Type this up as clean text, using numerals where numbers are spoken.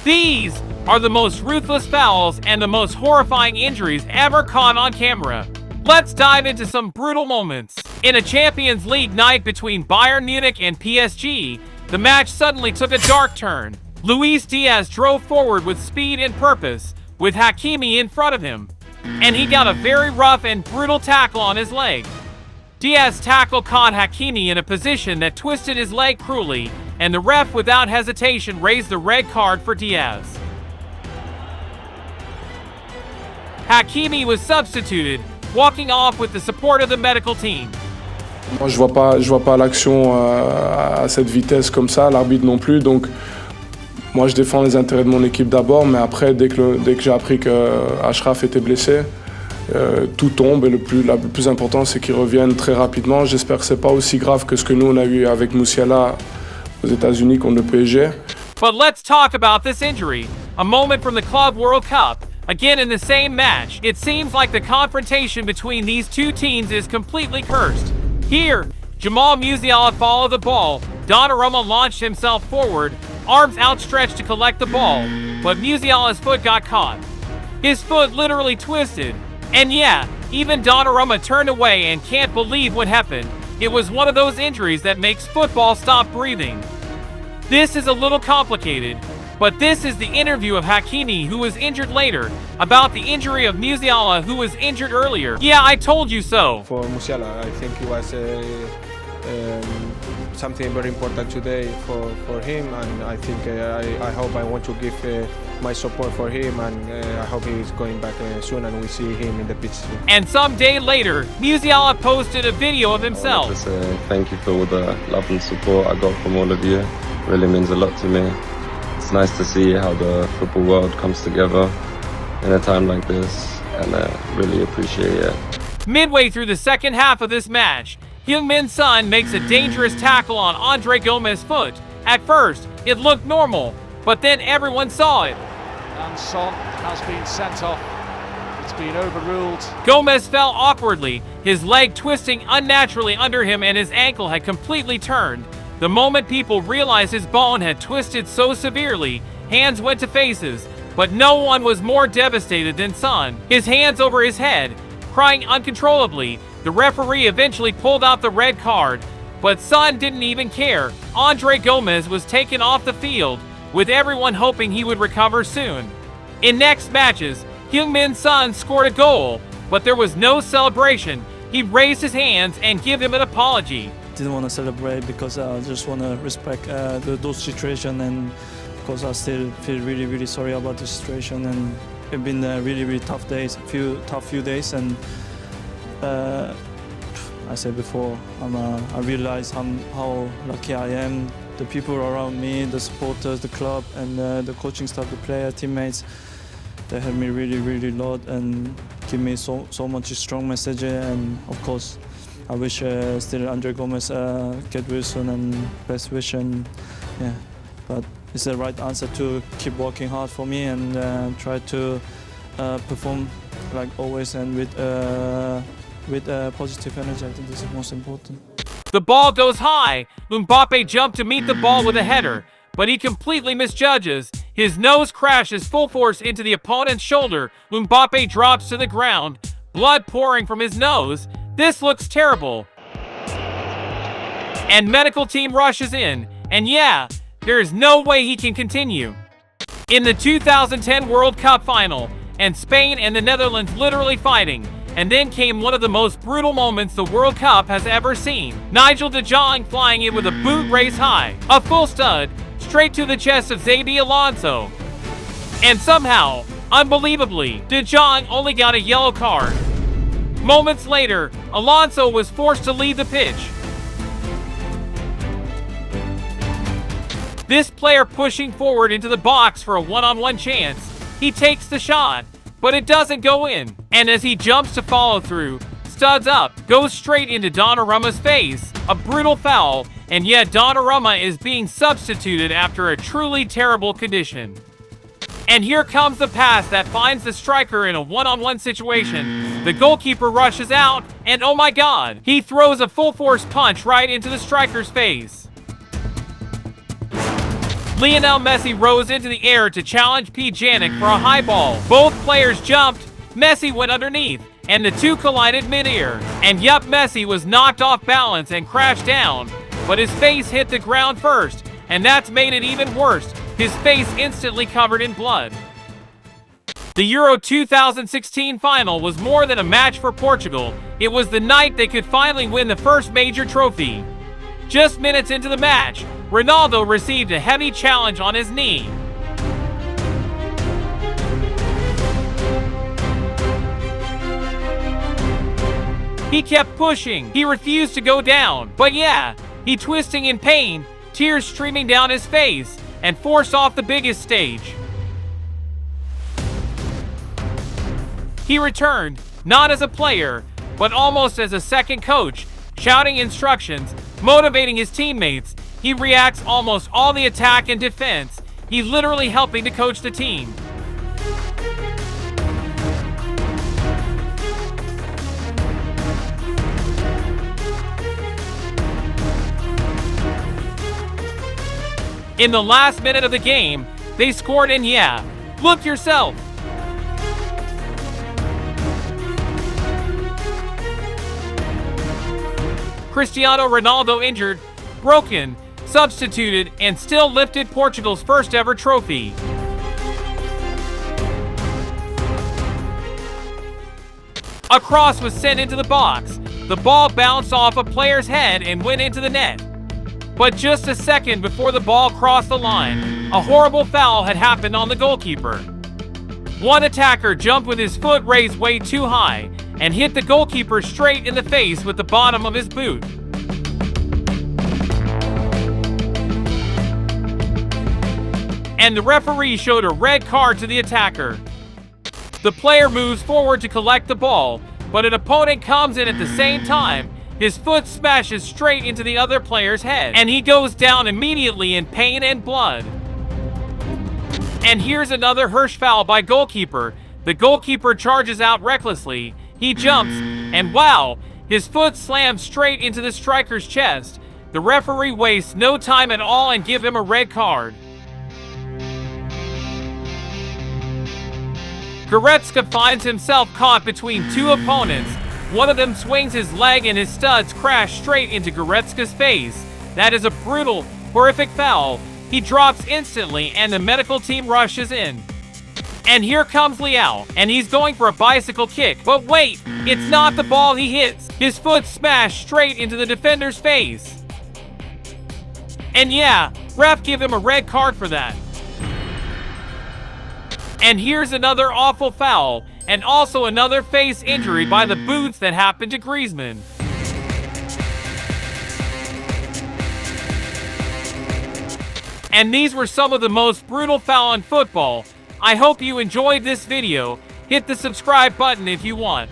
These are the most ruthless fouls and the most horrifying injuries ever caught on camera. Let's dive into some brutal moments. In a Champions League night between Bayern Munich and PSG, the match suddenly took a dark turn. Luis Diaz drove forward with speed and purpose, with Hakimi in front of him, and he got a very rough and brutal tackle on his leg. Diaz's tackle caught Hakimi in a position that twisted his leg cruelly, and the ref without hesitation raised the red card for Diaz. Hakimi was substituted, walking off with the support of the medical team. Moi, je vois pas l'action à cette vitesse comme ça, l'arbitre non plus, donc moi je défends les intérêts de mon équipe d'abord, mais après dès que j'ai appris que Achraf était blessé, tout tombe et le plus important c'est qu'il revienne très rapidement. J'espère que c'est pas aussi grave que ce que nous on a eu avec Musiala aux États-Unis contre le PSG. But let's talk about this injury. A moment from the Club World Cup. Again in the same match, it seems like the confrontation between these two teams is completely cursed. Here, Jamal Musiala followed the ball. Donnarumma launched himself forward, arms outstretched to collect the ball, but Musiala's foot got caught. His foot literally twisted. And yeah, even Donnarumma turned away and can't believe what happened. It was one of those injuries that makes football stop breathing. This is a little complicated, but this is the interview of Hakimi, who was injured later, about the injury of Musiala, who was injured earlier. Yeah, I told you so. For Musiala, I think it was something very important today for him, and I think I want to give my support for him, and I hope he's going back soon and we see him in the pitch soon. And some day later, Musiala posted a video of himself. I want to say thank you for all the love and support I got from all of you. It really means a lot to me. It's nice to see how the football world comes together in a time like this, and I really appreciate it. Midway through the second half of this match, Heung-min Son makes a dangerous tackle on Andre Gomez's foot. At first, it looked normal, but then everyone saw it. And Son has been sent off. It's been overruled. Gomez fell awkwardly, his leg twisting unnaturally under him, and his ankle had completely turned. The moment people realized his bone had twisted so severely, hands went to faces, but no one was more devastated than Son. His hands over his head, crying uncontrollably, the referee eventually pulled out the red card, but Son didn't even care. Andre Gomez was taken off the field, with everyone hoping he would recover soon. In next matches, Heung-min Son scored a goal, but there was no celebration. He raised his hands and gave him an apology. Didn't want to celebrate because I just want to respect those situations, and of course I still feel really sorry about the situation, and it's been really tough days, tough few days, and I said before, I realize how lucky I am. The people around me, the supporters, the club, and the coaching staff, the player, teammates, they helped me really a lot and give me so much strong message. And of course, I wish still Andre Gomez get well soon and best wish, and yeah. But it's the right answer to keep working hard for me and try to perform like always and with positive energy. I think this is most important. The ball goes high. Mbappe jumped to meet the ball with a header, but he completely misjudges. His nose crashes full force into the opponent's shoulder. Mbappe drops to the ground, blood pouring from his nose. This looks terrible. And medical team rushes in, and yeah, there is no way he can continue. In the 2010 World Cup final, and Spain and the Netherlands literally fighting, and then came one of the most brutal moments the World Cup has ever seen. Nigel de Jong flying in with a boot raised high, a full stud, straight to the chest of Xabi Alonso. And somehow, unbelievably, de Jong only got a yellow card. Moments later, Alonso was forced to leave the pitch. This player pushing forward into the box for a one-on-one chance. He takes the shot, but it doesn't go in. And as he jumps to follow through, studs up, goes straight into Donnarumma's face. A brutal foul, and yet Donnarumma is being substituted after a truly terrible condition. And here comes the pass that finds the striker in a one-on-one situation. The goalkeeper rushes out, and oh my god, he throws a full-force punch right into the striker's face. Lionel Messi rose into the air to challenge P. Janik for a high ball. Both players jumped, Messi went underneath, and the two collided mid-air. And yup, Messi was knocked off balance and crashed down, but his face hit the ground first, and that's made it even worse. His face instantly covered in blood. The Euro 2016 final was more than a match for Portugal. It was the night they could finally win the first major trophy. Just minutes into the match, Ronaldo received a heavy challenge on his knee. He kept pushing. He refused to go down. But yeah, he twisting in pain, tears streaming down his face, and forced off the biggest stage. He returned, not as a player, but almost as a second coach, shouting instructions, motivating his teammates. He reacts almost all the attack and defense. He's literally helping to coach the team. In the last minute of the game, they scored, and yeah, look yourself. Cristiano Ronaldo injured, broken, substituted, and still lifted Portugal's first ever trophy. A cross was sent into the box. The ball bounced off a player's head and went into the net. But just a second before the ball crossed the line, a horrible foul had happened on the goalkeeper. One attacker jumped with his foot raised way too high and hit the goalkeeper straight in the face with the bottom of his boot. And the referee showed a red card to the attacker. The player moves forward to collect the ball, but an opponent comes in at the same time. His foot smashes straight into the other player's head, and he goes down immediately in pain and blood. And here's another Hirsch foul by goalkeeper. The goalkeeper charges out recklessly. He jumps, and wow, his foot slams straight into the striker's chest. The referee wastes no time at all and gives him a red card. Goretzka finds himself caught between two opponents. One of them swings his leg and his studs crash straight into Goretzka's face. That is a brutal, horrific foul. He drops instantly and the medical team rushes in. And here comes Leao, and he's going for a bicycle kick. But wait, it's not the ball he hits. His foot smashed straight into the defender's face. And yeah, ref give him a red card for that. And here's another awful foul, and also another face injury by the boots that happened to Griezmann. And these were some of the most brutal fouls in football. I hope you enjoyed this video. Hit the subscribe button if you want.